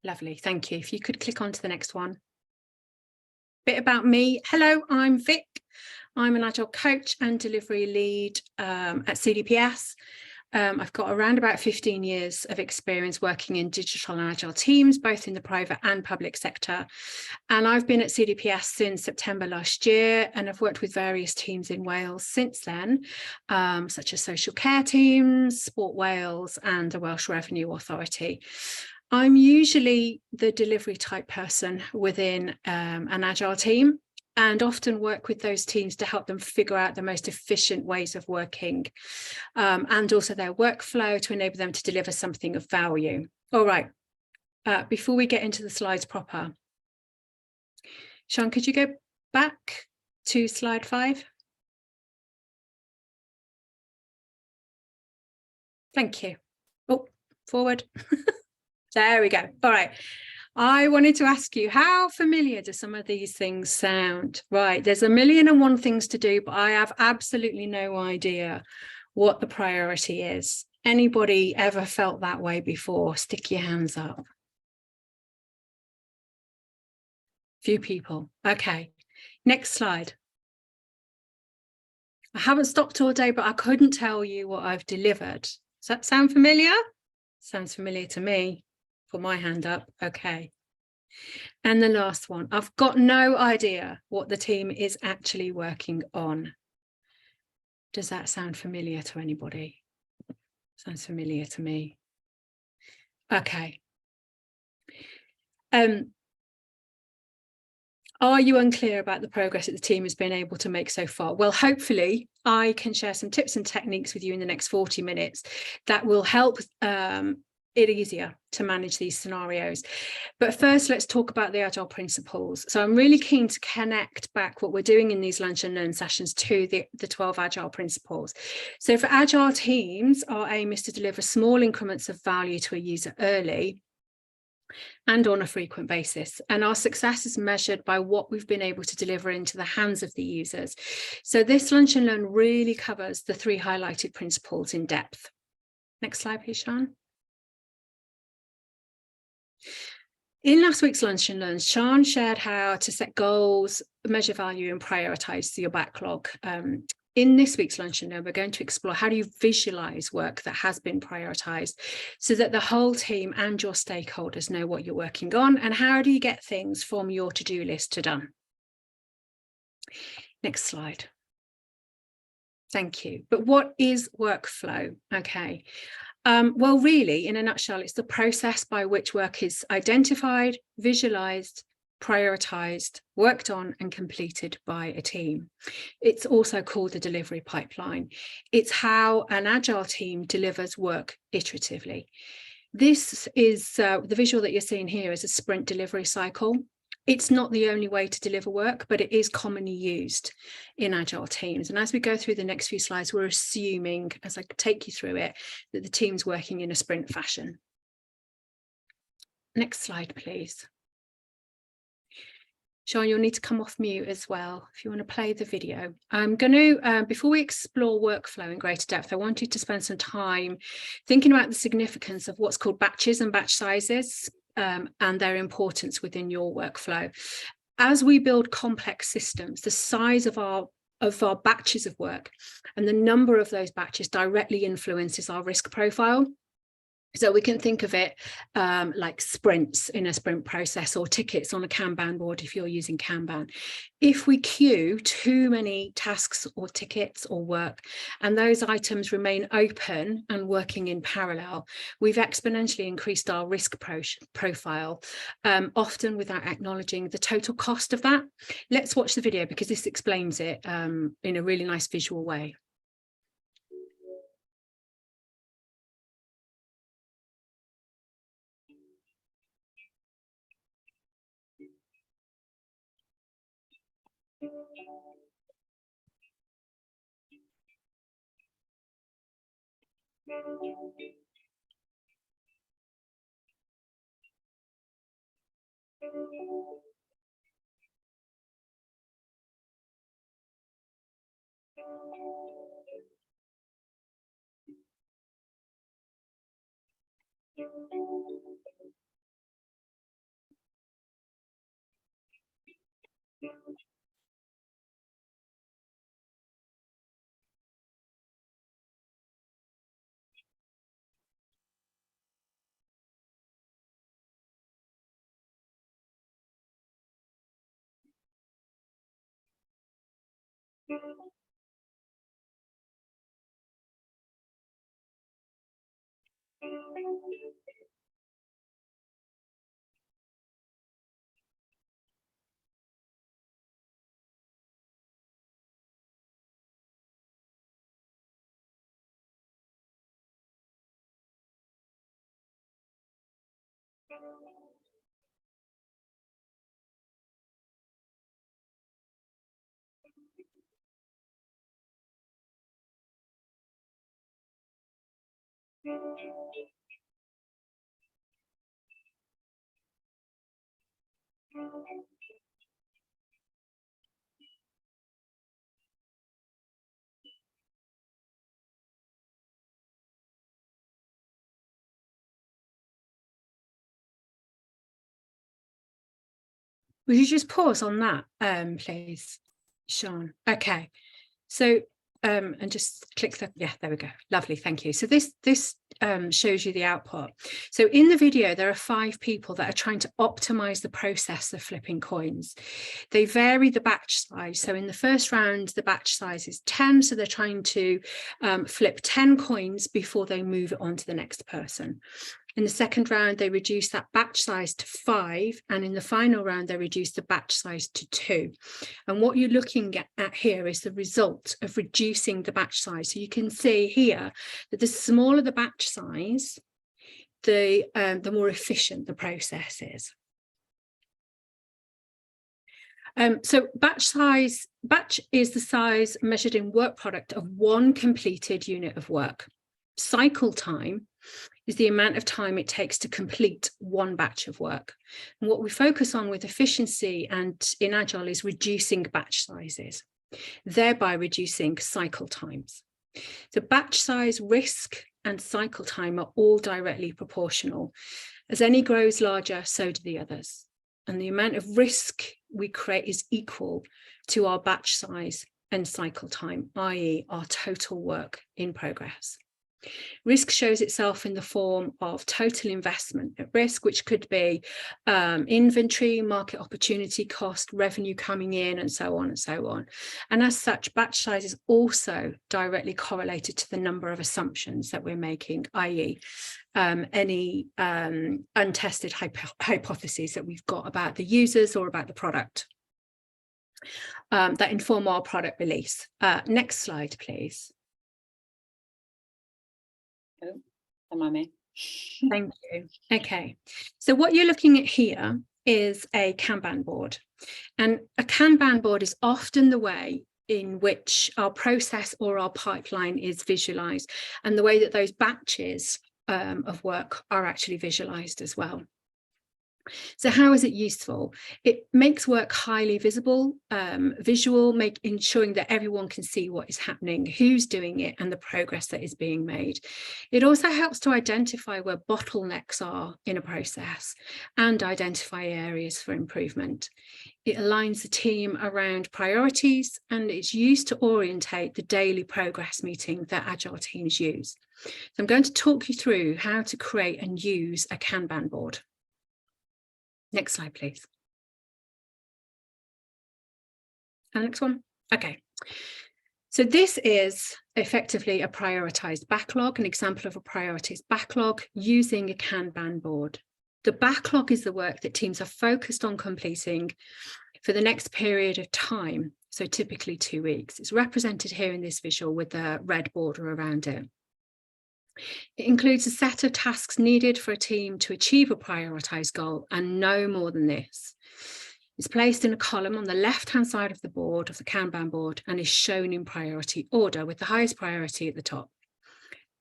Lovely, thank you. If you could click on to the next one. Bit about me. Hello, I'm Vic. I'm an Agile coach and delivery lead at CDPS. I've got around about 15 years of experience working in digital and Agile teams, both in the private and public sector. And I've been at CDPS since September last year, and I've worked with various teams in Wales since then, such as social care teams, Sport Wales, and the Welsh Revenue Authority. I'm usually the delivery type person within an Agile team, and often work with those teams to help them figure out the most efficient ways of working and also their workflow to enable them to deliver something of value. All right, before we get into the slides proper, Sean, could you go back to slide 5? Thank you. Oh, forward. There we go. All right. I wanted to ask you, how familiar do some of these things sound? Right, there's 1,000,001 things to do, but I have absolutely no idea what the priority is. Anybody ever felt that way before? Stick your hands up. Few people. Okay, next slide. I haven't stopped all day, but I couldn't tell you what I've delivered. Does that sound familiar? Sounds familiar to me. Put my hand up. Okay. And the last one, I've got no idea what the team is actually working on. Does that sound familiar to anybody? Sounds familiar to me. Okay. Are you unclear about the progress that the team has been able to make so far? Well, hopefully I can share some tips and techniques with you in the next 40 minutes that will help it easier to manage these scenarios. But first, let's talk about the Agile principles. So I'm really keen to connect back what we're doing in these lunch and learn sessions to the 12 Agile principles. So for Agile teams, our aim is to deliver small increments of value to a user early and on a frequent basis. And our success is measured by what we've been able to deliver into the hands of the users. So this lunch and learn really covers the 3 highlighted principles in depth. Next slide, please, Sean. In last week's Lunch and Learns, Sean shared how to set goals, measure value, and prioritise your backlog. In this week's Lunch and Learn, we're going to explore how do you visualise work that has been prioritised so that the whole team and your stakeholders know what you're working on, and how do you get things from your to-do list to done. Next slide. Thank you. But what is workflow? Okay. Well, really, in a nutshell, it's the process by which work is identified, visualized, prioritized, worked on, and completed by a team. It's also called the delivery pipeline. It's how an Agile team delivers work iteratively. This is the visual that you're seeing here is a sprint delivery cycle. It's not the only way to deliver work, but it is commonly used in Agile teams. And as we go through the next few slides, we're assuming, as I take you through it, that the team's working in a sprint fashion. Next slide, please. Sean, you'll need to come off mute as well if you want to play the video. I'm going to, before we explore workflow in greater depth, I want you to spend some time thinking about the significance of what's called batches and batch sizes. And their importance within your workflow. As we build complex systems, the size of our batches of work and the number of those batches directly influences our risk profile. So we can think of it like sprints in a sprint process, or tickets on a Kanban board if you're using Kanban. If we queue too many tasks or tickets or work, and those items remain open and working in parallel, we've exponentially increased our risk profile, often without acknowledging the total cost of that. Let's watch the video because this explains it in a really nice visual way. Would you just pause on that, please, Sean? Okay, so and just click the, yeah, there we go. Lovely, thank you. So this shows you the output. So in the video, there are 5 people that are trying to optimize the process of flipping coins. They vary the batch size. So in the first round, the batch size is 10. So they're trying to flip 10 coins before they move it on to the next person. In the second round, they reduce that batch size to 5, and in the final round, they reduce the batch size to 2. And what you're looking at here is the result of reducing the batch size. So you can see here that the smaller the batch size, the more efficient the process is. So batch is the size measured in work product of one completed unit of work. Cycle time is the amount of time it takes to complete one batch of work. And what we focus on with efficiency and in Agile is reducing batch sizes, thereby reducing cycle times. So batch size, risk, and cycle time are all directly proportional. As any grows larger, so do the others. And the amount of risk we create is equal to our batch size and cycle time, i.e. our total work in progress. Risk shows itself in the form of total investment at risk, which could be inventory, market opportunity cost, revenue coming in, and so on and so on. And as such, batch size is also directly correlated to the number of assumptions that we're making, i.e. any untested hypotheses that we've got about the users or about the product that inform our product release. Next slide, please. Am I me? Thank you. Okay, so what you're looking at here is a Kanban board, and a Kanban board is often the way in which our process or our pipeline is visualized, and the way that those batches of work are actually visualized as well. So how is it useful? It makes work highly visible, visual, ensuring that everyone can see what is happening, who's doing it, and the progress that is being made. It also helps to identify where bottlenecks are in a process and identify areas for improvement. It aligns the team around priorities, and it's used to orientate the daily progress meeting that Agile teams use. So I'm going to talk you through how to create and use a Kanban board. Next slide, please. And next one. Okay. So this is effectively a prioritized backlog, an example of a prioritized backlog using a Kanban board. The backlog is the work that teams are focused on completing for the next period of time, so typically 2 weeks. It's represented here in this visual with the red border around it. It includes a set of tasks needed for a team to achieve a prioritized goal, and no more than this. It's placed in a column on the left-hand side of the board, of the Kanban board, and is shown in priority order with the highest priority at the top.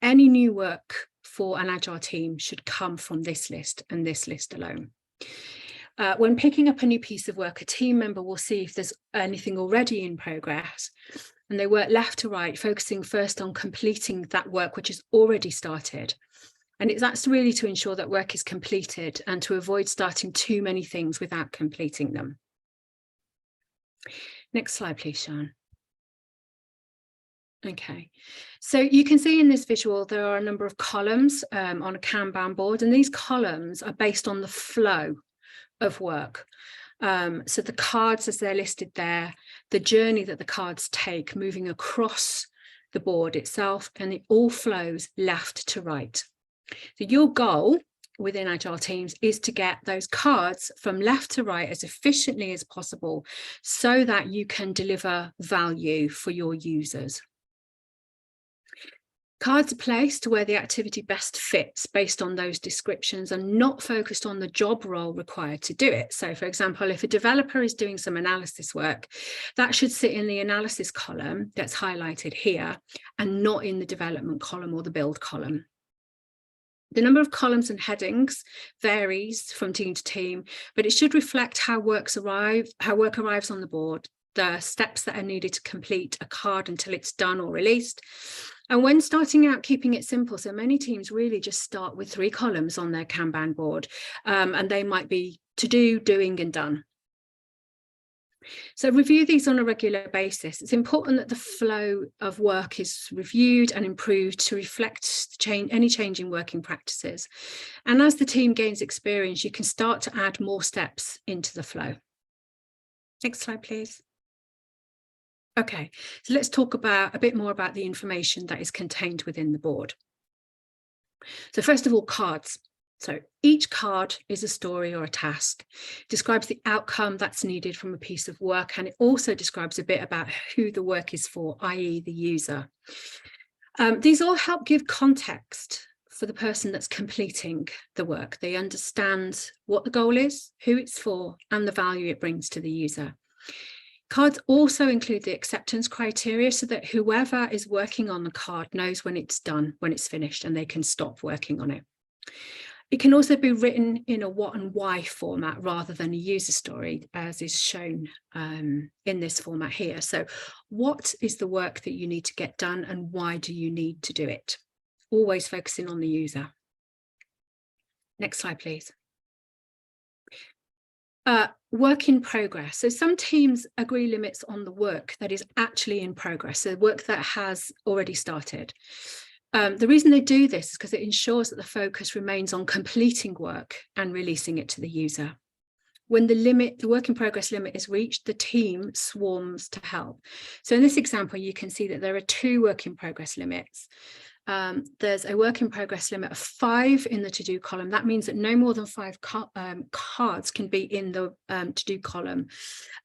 Any new work for an Agile team should come from this list and this list alone. When picking up a new piece of work, a team member will see if there's anything already in progress, and they work left to right, focusing first on completing that work which is already started. And that's really to ensure that work is completed and to avoid starting too many things without completing them. Next slide, please, Sean. Okay, so you can see in this visual there are a number of columns on a Kanban board, and these columns are based on the flow of work. So the cards as they're listed there, the journey that the cards take moving across the board itself, and it all flows left to right. So your goal within Agile teams is to get those cards from left to right as efficiently as possible so that you can deliver value for your users. Cards are placed where the activity best fits based on those descriptions and not focused on the job role required to do it. So, for example, if a developer is doing some analysis work, that should sit in the analysis column that's highlighted here and not in the development column or the build column. The number of columns and headings varies from team to team, but it should reflect how work arrives on the board, the steps that are needed to complete a card until it's done or released. And when starting out, keeping it simple. So many teams really just start with 3 columns on their Kanban board, and they might be to do, doing, and done. So review these on a regular basis. It's important that the flow of work is reviewed and improved to reflect any change in working practices. And as the team gains experience, you can start to add more steps into the flow. Next slide, please. Okay, so let's talk about a bit more about the information that is contained within the board. So first of all, cards. So each card is a story or a task, describes the outcome that's needed from a piece of work, and it also describes a bit about who the work is for, i.e. the user. These all help give context for the person that's completing the work. They understand what the goal is, who it's for, and the value it brings to the user. Cards also include the acceptance criteria so that whoever is working on the card knows when it's done, when it's finished, and they can stop working on it. It can also be written in a what and why format rather than a user story, as is shown in this format here. So what is the work that you need to get done and why do you need to do it? Always focusing on the user. Next slide, please. Work in progress. So some teams agree limits on the work that is actually in progress, so work that has already started. The reason they do this is because it ensures that the focus remains on completing work and releasing it to the user. When the work in progress limit is reached, the team swarms to help. So in this example, you can see that there are 2 work in progress limits. There's a work in progress limit of 5 in the to-do column. That means that no more than 5 cards can be in the to-do column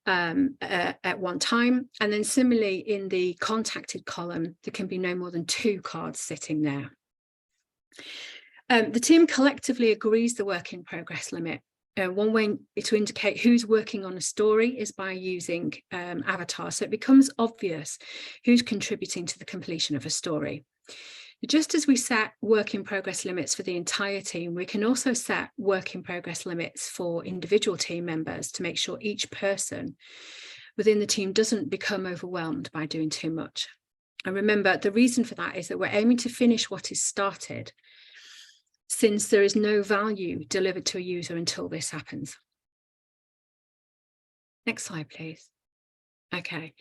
at one time. And then similarly in the contacted column, there can be no more than 2 cards sitting there. The team collectively agrees the work in progress limit. One way to indicate who's working on a story is by using avatars. So it becomes obvious who's contributing to the completion of a story. Just as we set work in progress limits for the entire team, we can also set work in progress limits for individual team members to make sure each person within the team doesn't become overwhelmed by doing too much. And remember, the reason for that is that we're aiming to finish what is started, since there is no value delivered to a user until this happens. Next slide, please. Okay,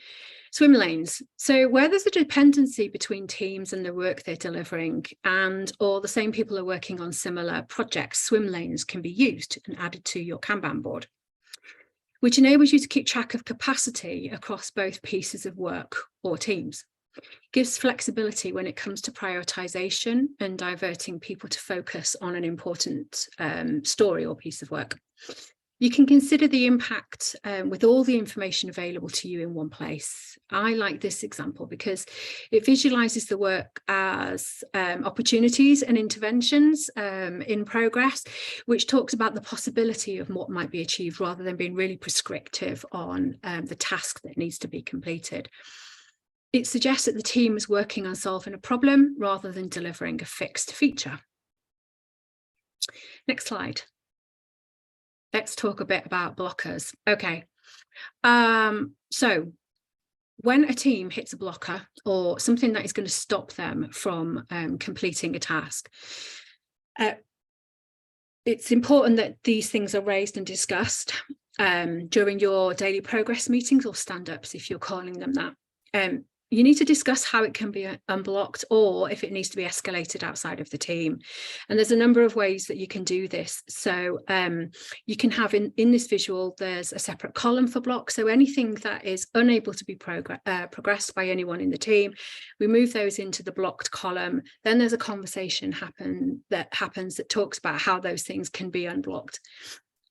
swim lanes. So where there's a dependency between teams and the work they're delivering, or the same people are working on similar projects, swim lanes can be used and added to your Kanban board, which enables you to keep track of capacity across both pieces of work or teams. It gives flexibility when it comes to prioritization and diverting people to focus on an important story or piece of work. You can consider the impact with all the information available to you in one place. I like this example because it visualizes the work as opportunities and interventions in progress, which talks about the possibility of what might be achieved rather than being really prescriptive on the task that needs to be completed. It suggests that the team is working on solving a problem rather than delivering a fixed feature. Next slide. Let's talk a bit about blockers. Okay, so when a team hits a blocker or something that is going to stop them from completing a task, it's important that these things are raised and discussed during your daily progress meetings or stand-ups, if you're calling them that. you need to discuss how it can be unblocked, or if it needs to be escalated outside of the team. And there's a number of ways that you can do this. So you can have in this visual, there's a separate column for blocks. So anything that is unable to be progressed by anyone in the team, we move those into the blocked column. Then there's a conversation that talks about how those things can be unblocked.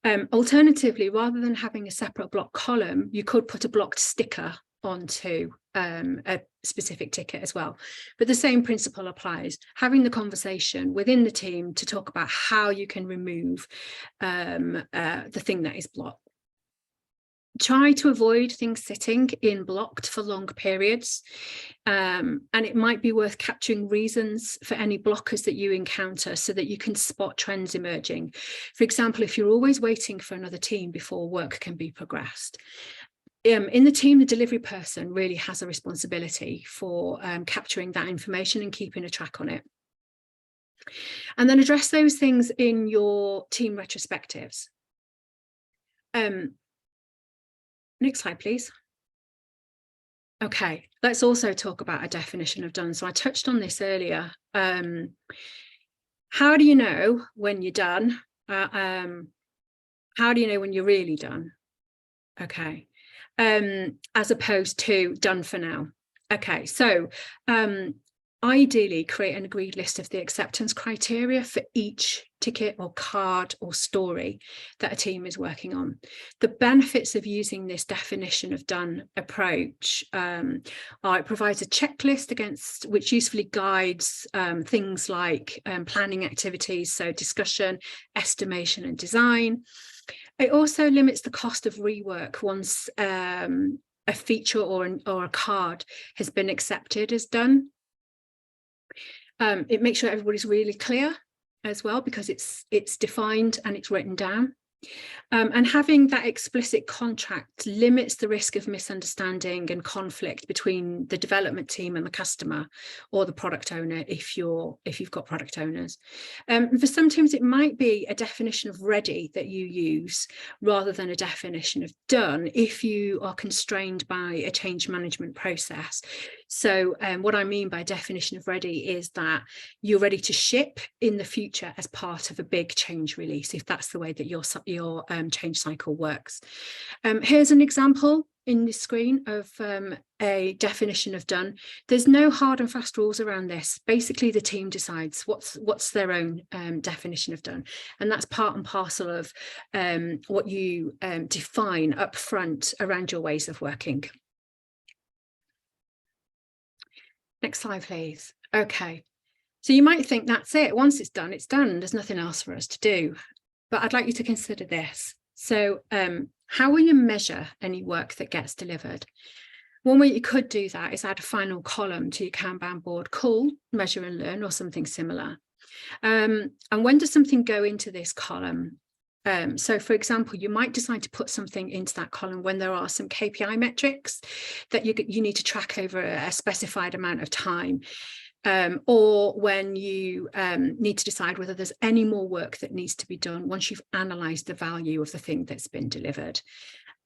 Alternatively, rather than having a separate block column, you could put a blocked sticker onto a specific ticket as well. But the same principle applies, having the conversation within the team to talk about how you can remove the thing that is blocked. Try to avoid things sitting in blocked for long periods, and it might be worth capturing reasons for any blockers that you encounter so that you can spot trends emerging. For example, if you're always waiting for another team before work can be progressed, in the team, the delivery person really has a responsibility for capturing that information and keeping a track on it. And then address those things in your team retrospectives. Next slide, please. Okay, let's also talk about a definition of done. So I touched on this earlier. How do you know when you're done? How do you know when you're really done? Okay. As opposed to done for now. Okay, so ideally create an agreed list of the acceptance criteria for each ticket or card or story that a team is working on. The benefits of using this definition of done approach are it provides a checklist against which usefully guides things like planning activities, so discussion, estimation and design. It also limits the cost of rework once a feature or a card has been accepted as done. It makes sure everybody's really clear as well, because it's defined and it's written down. And having that explicit contract limits the risk of misunderstanding and conflict between the development team and the customer or the product owner if you've got product owners. For some teams, it might be a definition of ready that you use rather than a definition of done if you are constrained by a change management process. So what I mean by definition of ready is that you're ready to ship in the future as part of a big change release, if that's the way that your change cycle works. Here's an example in the screen of a definition of done. There's no hard and fast rules around this. Basically, the team decides what's their own definition of done, and that's part and parcel of what you define up front around your ways of working. Next slide, please. Okay, so you might think that's it. Once it's done, it's done. There's nothing else for us to do. But I'd like you to consider this. So how will you measure any work that gets delivered? One way you could do that is add a final column to your Kanban board called measure and learn or something similar. And when does something go into this column? So for example, you might decide to put something into that column when there are some KPI metrics that you need to track over a specified amount of time. Or when you need to decide whether there's any more work that needs to be done once you've analysed the value of the thing that's been delivered.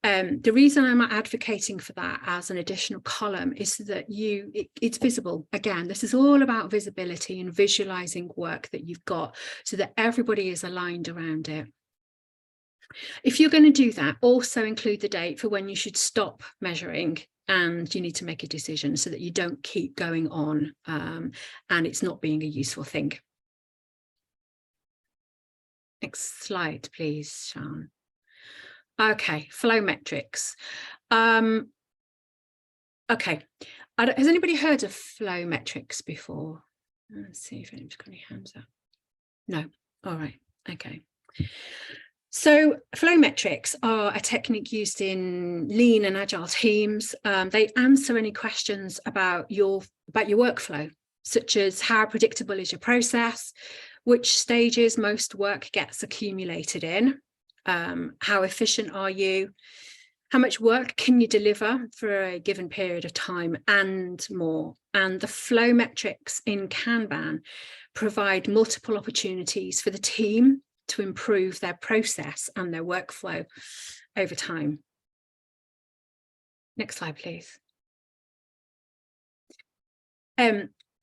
The reason I'm advocating for that as an additional column is that it's visible. Again, this is all about visibility and visualising work that you've got so that everybody is aligned around it. If you're going to do that, also include the date for when you should stop measuring, and you need to make a decision so that you don't keep going on and it's not being a useful thing. Next slide, please, Sean. Okay, flow metrics. Okay, has anybody heard of flow metrics before? Let's see if anyone's got any hands up. No, all right, okay. So flow metrics are a technique used in lean and agile teams. They answer any questions about your workflow, such as how predictable is your process, which stages most work gets accumulated in, how efficient are you, how much work can you deliver for a given period of time, and more. And the flow metrics in Kanban provide multiple opportunities for the team to improve their process and their workflow over time. Next slide, please.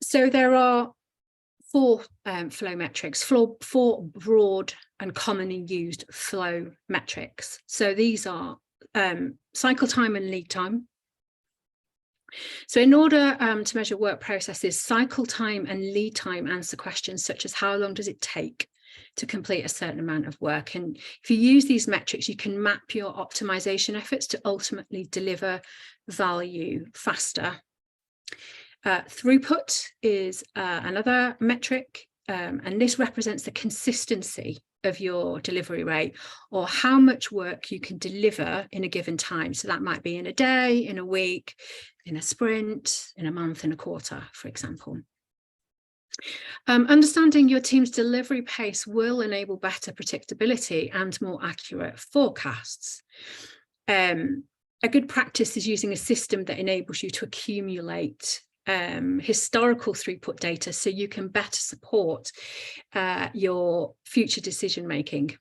So there are four flow metrics, four broad and commonly used flow metrics. So these are cycle time and lead time. So in order to measure work processes, cycle time and lead time answer questions such as how long does it take to complete a certain amount of work. And if you use these metrics, you can map your optimization efforts to ultimately deliver value faster. Throughput is another metric, and this represents the consistency of your delivery rate, or how much work you can deliver in a given time. So that might be in a day, in a week, in a sprint, in a month, in a quarter, for example. Understanding your team's delivery pace will enable better predictability and more accurate forecasts. A good practice is using a system that enables you to accumulate historical throughput data so you can better support your future decision making.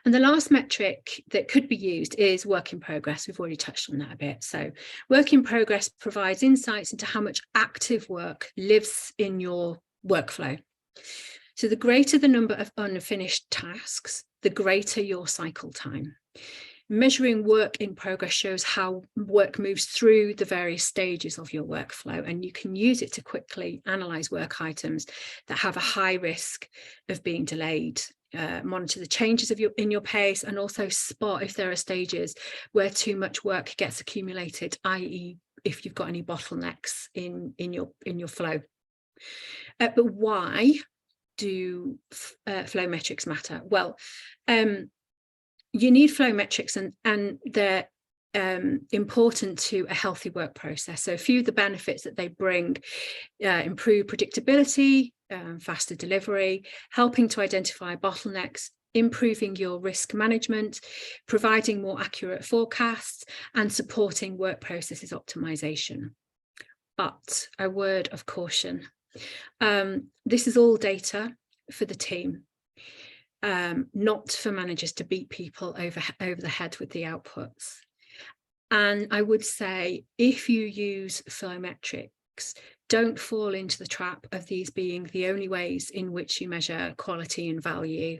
And the last metric that could be used is work in progress. We've already touched on that a bit. So work in progress provides insights into how much active work lives in your workflow. So the greater the number of unfinished tasks, the greater your cycle time. Measuring work in progress shows how work moves through the various stages of your workflow, and you can use it to quickly analyze work items that have a high risk of being delayed, monitor the changes in your pace, and also spot if there are stages where too much work gets accumulated, i.e. if you've got any bottlenecks in your flow. But why do flow metrics matter? Well, you need flow metrics, and they're important to a healthy work process. So a few of the benefits that they bring: improve predictability, faster delivery, helping to identify bottlenecks, improving your risk management, providing more accurate forecasts, and supporting work processes optimization. But a word of caution. This is all data for the team. Not for managers to beat people over the head with the outputs. And I would say, if you use flow metrics, don't fall into the trap of these being the only ways in which you measure quality and value,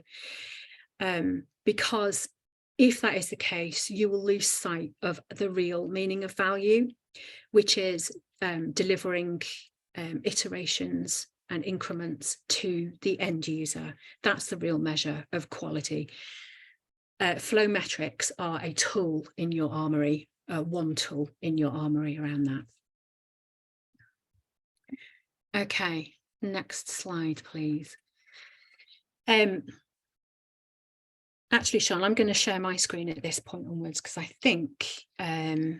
because if that is the case, you will lose sight of the real meaning of value, which is delivering iterations and increments to the end user. That's the real measure of quality. Flow metrics are a tool in your armory, one tool in your armory around that. Okay, next slide, please. Actually, Sean, I'm going to share my screen at this point onwards, because I think I'll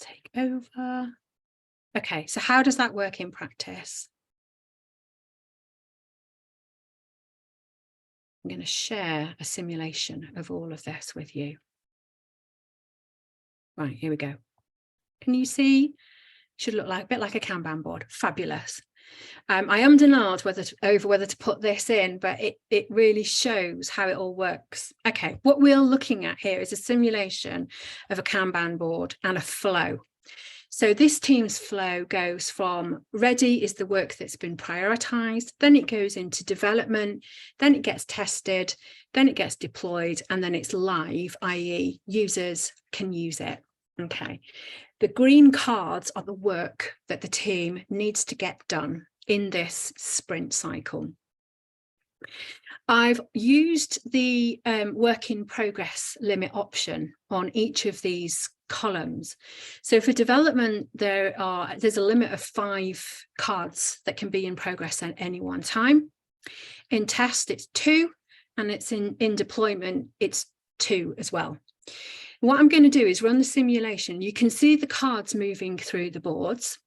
take over. Okay, so how does that work in practice? I'm going to share a simulation of all of this with you. Right, here we go. Can you see? Should look like a bit like a Kanban board. Fabulous. I ummed and ahed over whether to put this in, but it really shows how it all works. Okay, what we're looking at here is a simulation of a Kanban board and a flow. So this team's flow goes from ready is the work that's been prioritized, then it goes into development, then it gets tested, then it gets deployed, and then it's live, i.e. users can use it. Okay. The green cards are the work that the team needs to get done in this sprint cycle. I've used the work in progress limit option on each of these columns. So for development, there's a limit of 5 cards that can be in progress at any one time. In test, it's 2, and it's in deployment, it's 2 as well. What I'm going to do is run the simulation. You can see the cards moving through the boards.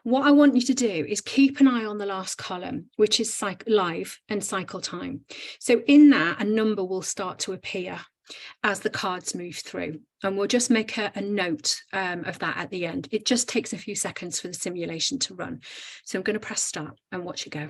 What I want you to do is keep an eye on the last column, which is live and cycle time. So in that, a number will start to appear as the cards move through. And we'll just make a note of that at the end. It just takes a few seconds for the simulation to run. So I'm going to press start and watch it go.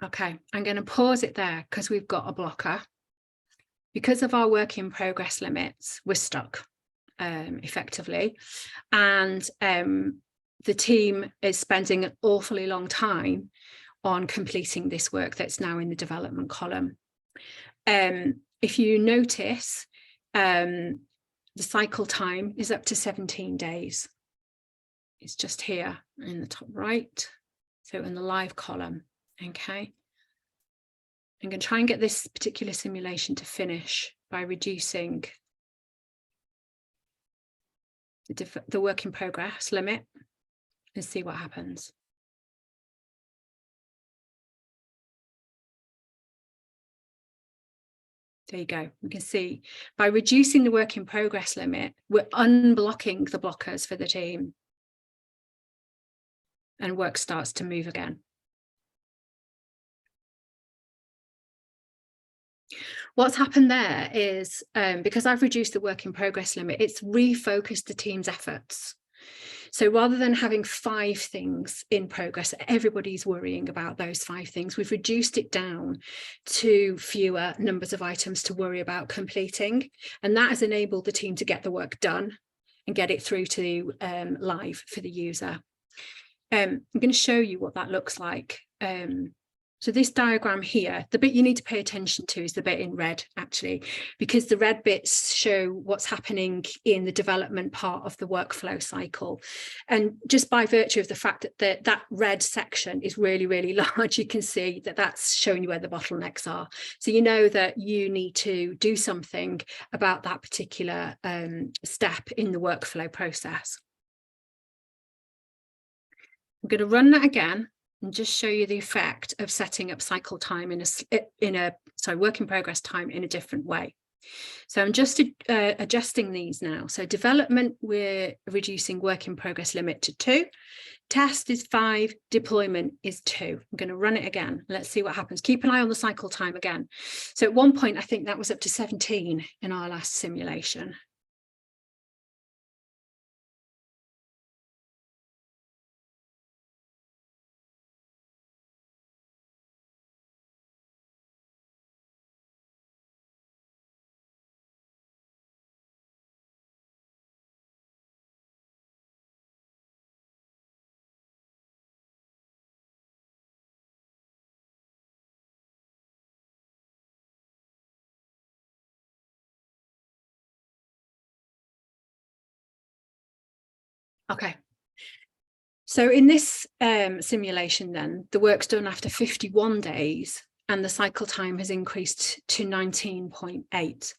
Okay, I'm going to pause it there because we've got a blocker. Because of our work in progress limits, we're stuck effectively. And the team is spending an awfully long time on completing this work that's now in the development column. If you notice, the cycle time is up to 17 days. It's just here in the top right. So in the live column, okay. I'm going to try and get this particular simulation to finish by reducing the work in progress limit and see what happens. There you go. You can see by reducing the work in progress limit, we're unblocking the blockers for the team. And work starts to move again. What's happened there is because I've reduced the work in progress limit, it's refocused the team's efforts. So rather than having 5 things in progress, everybody's worrying about those 5 things. We've reduced it down to fewer numbers of items to worry about completing. And that has enabled the team to get the work done and get it through to live for the user. I'm going to show you what that looks like. So this diagram here, the bit you need to pay attention to is the bit in red, actually, because the red bits show what's happening in the development part of the workflow cycle. And just by virtue of the fact that that red section is really, really large, you can see that that's showing you where the bottlenecks are. So you know that you need to do something about that particular step in the workflow process. I'm going to run that again and just show you the effect of setting up cycle time work in progress time in a different way. So I'm just adjusting these now. So development, we're reducing work in progress limit to 2. Test is 5, deployment is 2. I'm going to run it again. Let's see what happens. Keep an eye on the cycle time again. So at one point, I think that was up to 17 in our last simulation. Okay. So in this simulation then, the work's done after 51 days and the cycle time has increased to 19.8.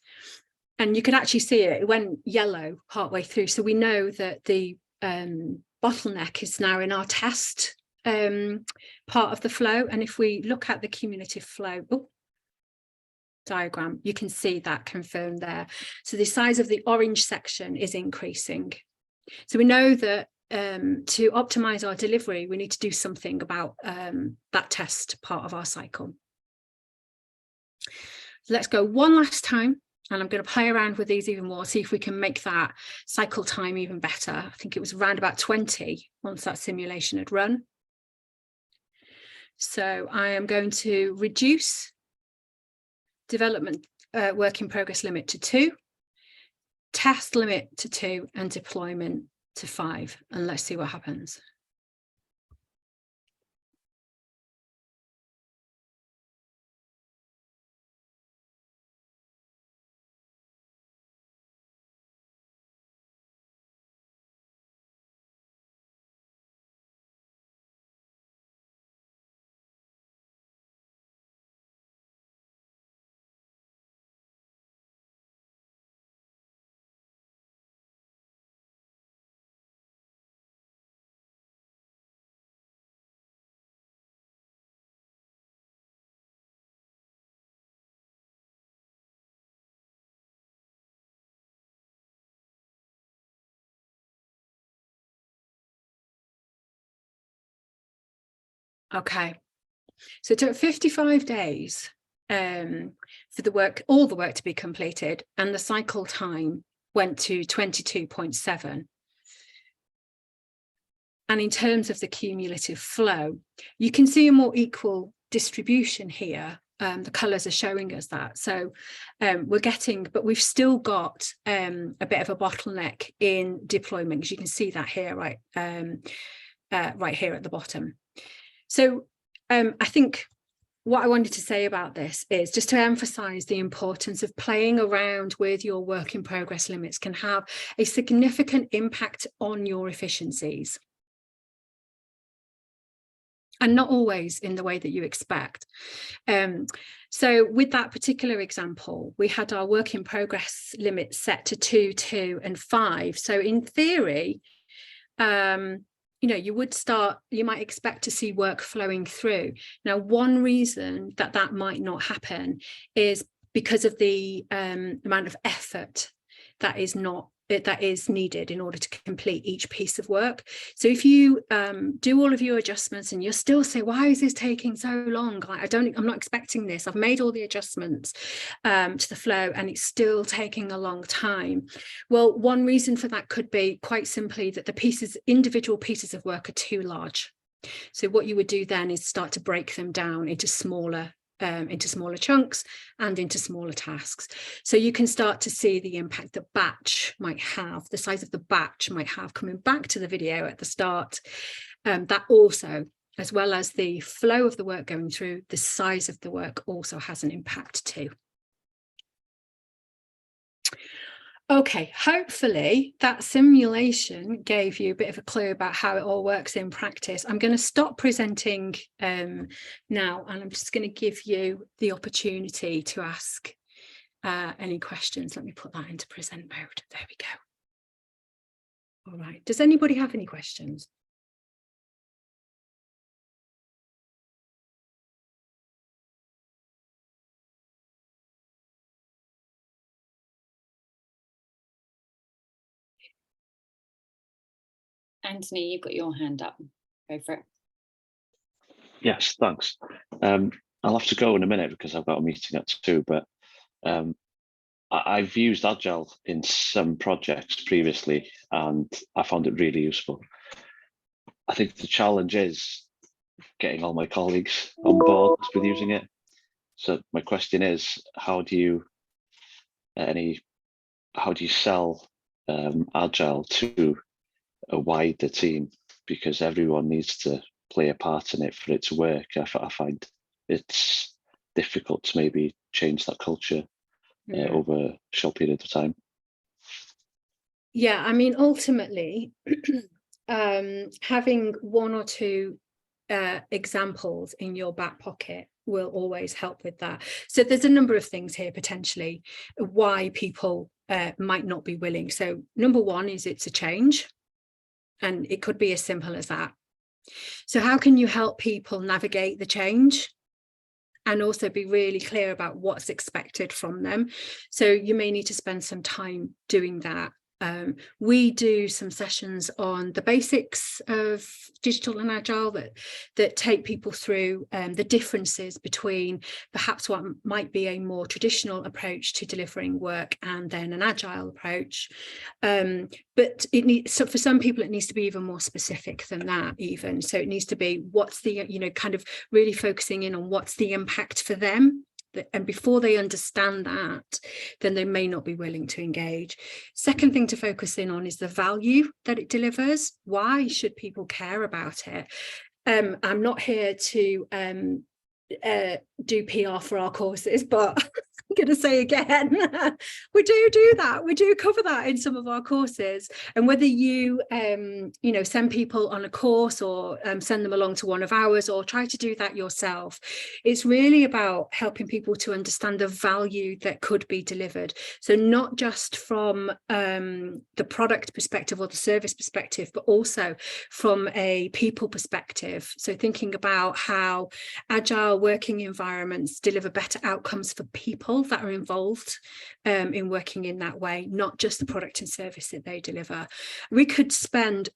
And you could actually see it went yellow partway through. So we know that the bottleneck is now in our test part of the flow. And if we look at the cumulative flow diagram, you can see that confirmed there. So the size of the orange section is increasing. So we know that to optimize our delivery, we need to do something about that test part of our cycle. So let's go one last time, and I'm going to play around with these even more, see if we can make that cycle time even better. I think it was around about 20 once that simulation had run. So I am going to reduce development work in progress limit to 2, test limit to 2, and deployment to 5, and let's see what happens. Okay, so it took 55 days for all the work to be completed, and the cycle time went to 22.7. And in terms of the cumulative flow, you can see a more equal distribution here, the colours are showing us that. So we're getting, but we've still got a bit of a bottleneck in deployment, because you can see that here, right, right here at the bottom. So I think what I wanted to say about this is just to emphasise the importance of playing around with your work in progress limits can have a significant impact on your efficiencies. And not always in the way that you expect. So with that particular example, we had our work in progress limit set to 2, 2 and 5. So in theory, you know, you might expect to see work flowing through. Now, one reason that that might not happen is because of the amount of effort that is needed in order to complete each piece of work. So if you do all of your adjustments and you're still saying, why is this taking so long? I'm not expecting this. I've made all the adjustments to the flow and it's still taking a long time. Well, one reason for that could be quite simply that the individual pieces of work are too large. So what you would do then is start to break them down into smaller chunks and into smaller tasks. So you can start to see the impact that batch might have, the size of the batch might have. Coming back to the video at the start, that also, as well as the flow of the work going through, the size of the work also has an impact too. Okay, hopefully that simulation gave you a bit of a clue about how it all works in practice. I'm going to stop presenting now, and I'm just going to give you the opportunity to ask any questions. Let me put that into present mode. There we go. All right, does anybody have any questions? Anthony, you've got your hand up. Go for it. Yes, thanks. I'll have to go in a minute because I've got a meeting at 2, but I've used Agile in some projects previously and I found it really useful. I think the challenge is getting all my colleagues on board with using it. So my question is, how do you sell Agile to a wider team, because everyone needs to play a part in it for it to work? I find it's difficult to maybe change that culture over a short period of time. Yeah, I mean, ultimately, having 1 or 2 examples in your back pocket will always help with that. So there's a number of things here potentially why people might not be willing. So number one is it's a change. And it could be as simple as that. So how can you help people navigate the change and also be really clear about what's expected from them? So you may need to spend some time doing that. We do some sessions on the basics of digital and agile that take people through the differences between perhaps what might be a more traditional approach to delivering work and then an agile approach. But so for some people, it needs to be even more specific than that even. So it needs to be what's the, kind of really focusing in on what's the impact for them. And before they understand that, then they may not be willing to engage. Second thing to focus in on is the value that it delivers. Why should people care about it? I'm not here to do PR for our courses, but I'm going to say again, we do that. We do cover that in some of our courses. And whether you, send people on a course or send them along to one of ours or try to do that yourself, it's really about helping people to understand the value that could be delivered. So not just from the product perspective or the service perspective, but also from a people perspective. So thinking about how agile working environments deliver better outcomes for people that are involved in working in that way, not just the product and service that they deliver. We could spend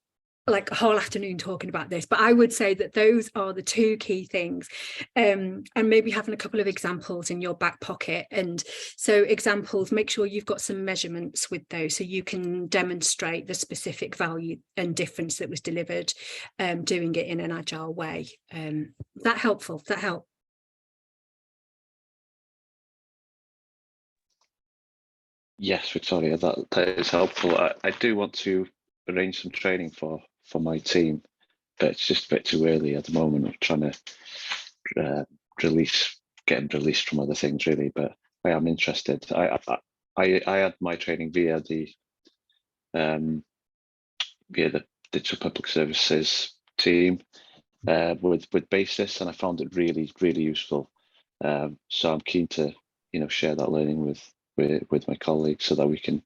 like a whole afternoon talking about this, but I would say that those are the 2 key things, and maybe having a couple of examples in your back pocket. And so examples, make sure you've got some measurements with those so you can demonstrate the specific value and difference that was delivered doing it in an agile way. That helpful? That help? Yes, Victoria, that is helpful. I do want to arrange some training for my team, but it's just a bit too early at the moment. I'm trying to getting released from other things really, but I am interested. I had my training via the Digital Public Services team with Basis, and I found it really useful. So I'm keen to share that learning with my colleagues so that we can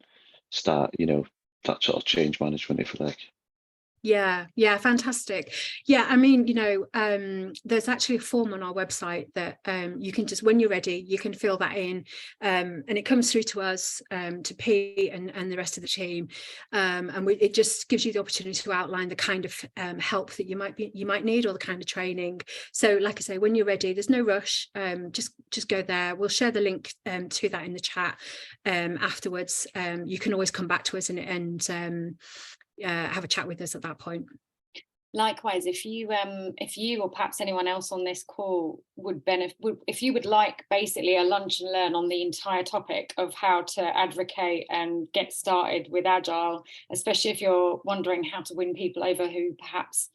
start that sort of change management, if you like. Yeah, fantastic. Yeah, I mean, there's actually a form on our website that you can just, when you're ready, you can fill that in, and it comes through to us, to P and the rest of the team, and it just gives you the opportunity to outline the kind of help that you might need, or the kind of training. So, like I say, when you're ready, there's no rush. Just go there. We'll share the link to that in the chat afterwards. You can always come back to us and have a chat with us at that point. Likewise, if you or perhaps anyone else on this call would benefit, if you would like basically a lunch and learn on the entire topic of how to advocate and get started with Agile, especially if you're wondering how to win people over who perhaps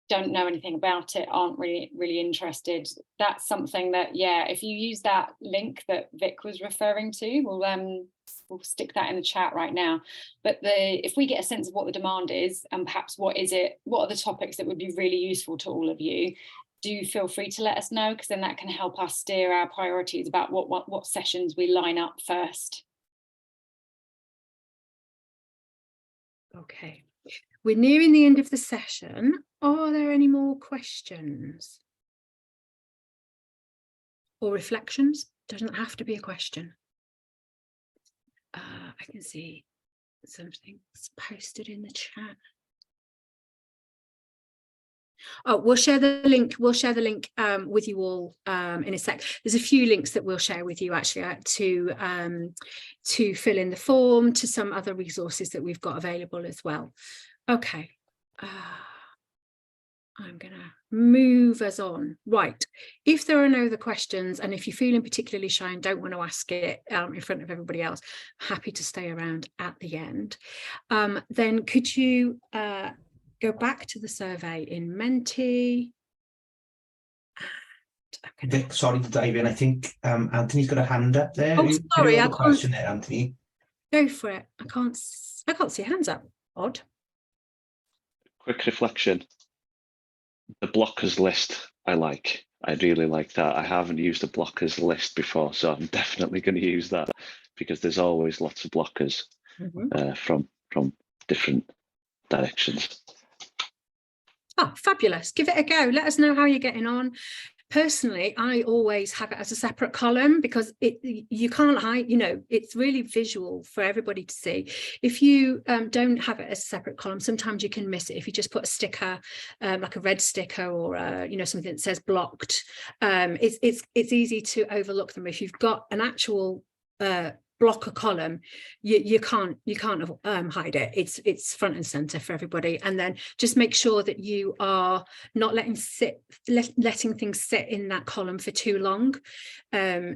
don't know anything about it, aren't really interested, that's something that, yeah, if you use that link that Vic was referring to, we'll stick that in the chat right now. But if we get a sense of what the demand is, and perhaps what are the topics that would be really useful to all of you, do feel free to let us know, because then that can help us steer our priorities about what sessions we line up first. Okay, we're nearing the end of the session. Are there any more questions or reflections? Doesn't have to be a question. I can see something posted in the chat. Oh, we'll share the link. We'll share the link with you all in a sec. There's a few links that we'll share with you actually to fill in the form, to some other resources that we've got available as well. Okay. I'm going to move us on. Right. If there are no other questions, and if you're feeling particularly shy and don't want to ask it in front of everybody else, happy to stay around at the end. Then could you go back to the survey in Menti? Vic, sorry to dive in. I think Anthony's got a hand up there. Oh, sorry, I have a question there, Anthony. Go for it. I can't see hands up. Odd. Quick reflection. The blockers list, I really like that. I haven't used a blockers list before, so I'm definitely going to use that, because there's always lots of blockers from different directions. Oh, fabulous. Give it a go. Let us know how you're getting on. Personally, I always have it as a separate column, because you can't hide, it's really visual for everybody to see. If you don't have it as a separate column, sometimes you can miss it. If you just put a sticker, like a red sticker, or something that says blocked, it's easy to overlook them. If you've got an actual blocker column, you can't hide it. It's front and center for everybody. And then just make sure that you are not letting things sit in that column for too long.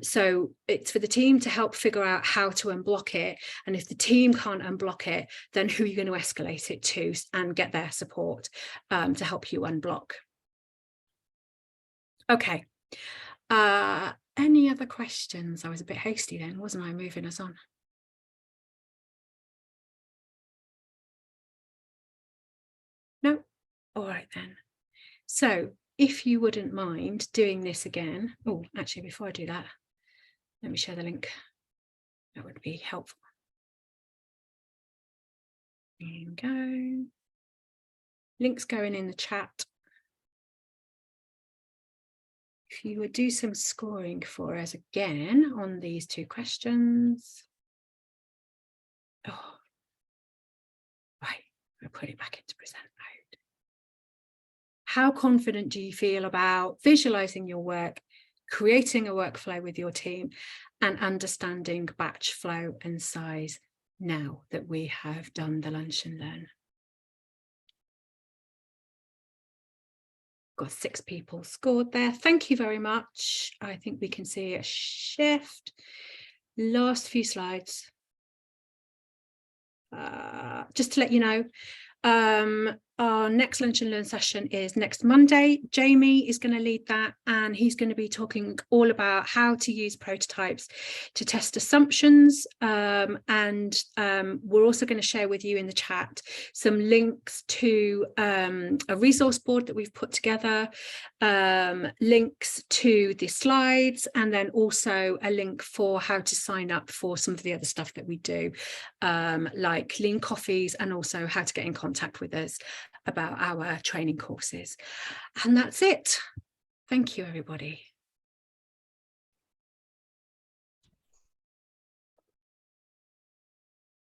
So it's for the team to help figure out how to unblock it, and if the team can't unblock it, then who are you going to escalate it to and get their support to help you unblock. Okay. Any other questions? I was a bit hasty then, wasn't I, moving us on? No? All right then. So if you wouldn't mind doing this again. Oh, actually, before I do that, let me share the link. That would be helpful. There you go. Links going in the chat. If you would do some scoring for us again on these two questions. Oh, right, we'll put it back into present mode. How confident do you feel about visualizing your work, creating a workflow with your team, and understanding batch flow and size now that we have done the lunch and learn? Got 6 people scored there. Thank you very much. I think we can see a shift. Last few slides. just to let you know, our next Lunch and Learn session is next Monday. Jamie is going to lead that, and he's going to be talking all about how to use prototypes to test assumptions. And we're also going to share with you in the chat some links to a resource board that we've put together, links to the slides, and then also a link for how to sign up for some of the other stuff that we do, like lean coffees, and also how to get in contact with us about our training courses. And that's it. Thank you, everybody.